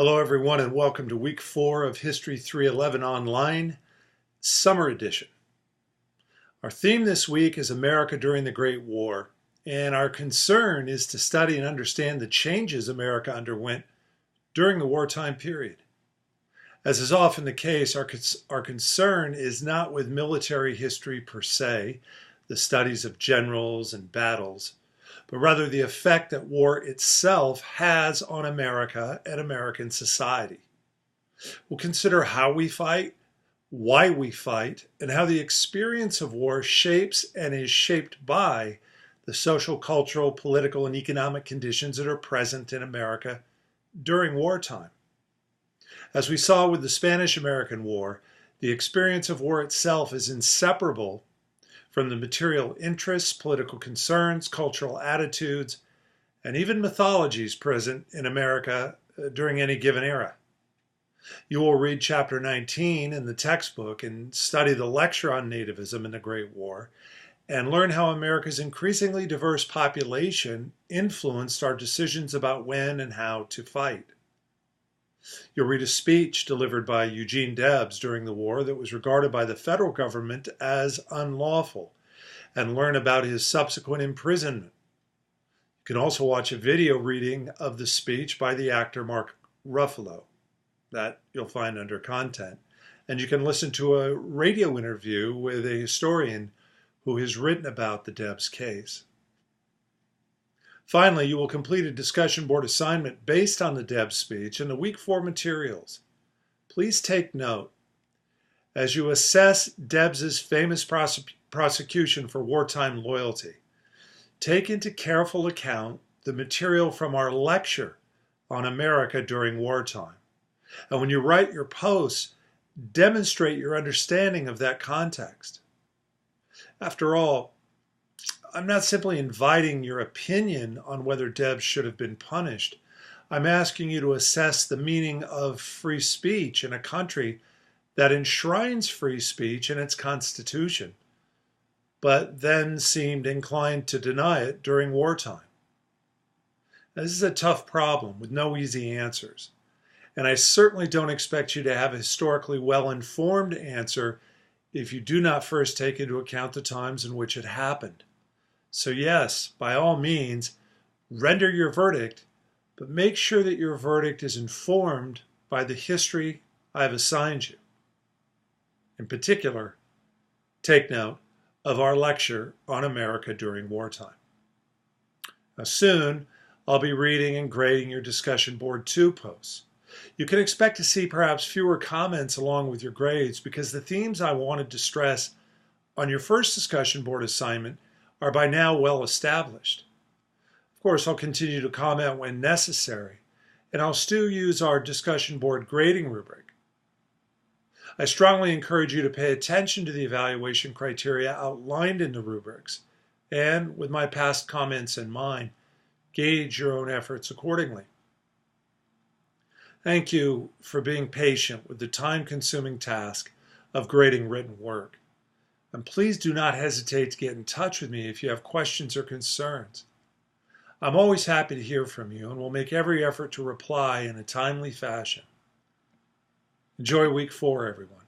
Hello, everyone, and welcome to week 4 of History 311 Online, Summer Edition. Our theme this week is America during the Great War, and our concern is to study and understand the changes America underwent during the wartime period. As is often the case, our concern is not with military history per se, the studies of generals and battles, but rather the effect that war itself has on America and American society. We'll consider how we fight, why we fight, and how the experience of war shapes and is shaped by the social, cultural, political, and economic conditions that are present in America during wartime. As we saw with the Spanish-American War, the experience of war itself is inseparable from the material interests, political concerns, cultural attitudes, and even mythologies present in America during any given era. You will read chapter 19 in the textbook and study the lecture on nativism in the Great War and learn how America's increasingly diverse population influenced our decisions about when and how to fight. You'll read a speech delivered by Eugene Debs during the war that was regarded by the federal government as unlawful, and learn about his subsequent imprisonment. You can also watch a video reading of the speech by the actor Mark Ruffalo that you'll find under content. And you can listen to a radio interview with a historian who has written about the Debs case. Finally, you will complete a discussion board assignment based on the Debs speech and the week 4 materials. Please take note. As you assess Debs's famous prosecution for wartime loyalty, take into careful account the material from our lecture on America during wartime. And when you write your posts, demonstrate your understanding of that context. After all, I'm not simply inviting your opinion on whether Debs should have been punished. I'm asking you to assess the meaning of free speech in a country that enshrines free speech in its Constitution, but then seemed inclined to deny it during wartime. Now, this is a tough problem with no easy answers, and I certainly don't expect you to have a historically well-informed answer if you do not first take into account the times in which it happened. So yes, by all means, render your verdict, but make sure that your verdict is informed by the history I have assigned you. In particular, take note of our lecture on America during wartime. Now soon, I'll be reading and grading your discussion board 2 posts. You can expect to see perhaps fewer comments along with your grades because the themes I wanted to stress on your first discussion board assignment are by now well established. Of course, I'll continue to comment when necessary, and I'll still use our discussion board grading rubric. I strongly encourage you to pay attention to the evaluation criteria outlined in the rubrics, and with my past comments in mind, gauge your own efforts accordingly. Thank you for being patient with the time-consuming task of grading written work. And please do not hesitate to get in touch with me if you have questions or concerns. I'm always happy to hear from you and will make every effort to reply in a timely fashion. Enjoy week 4, everyone.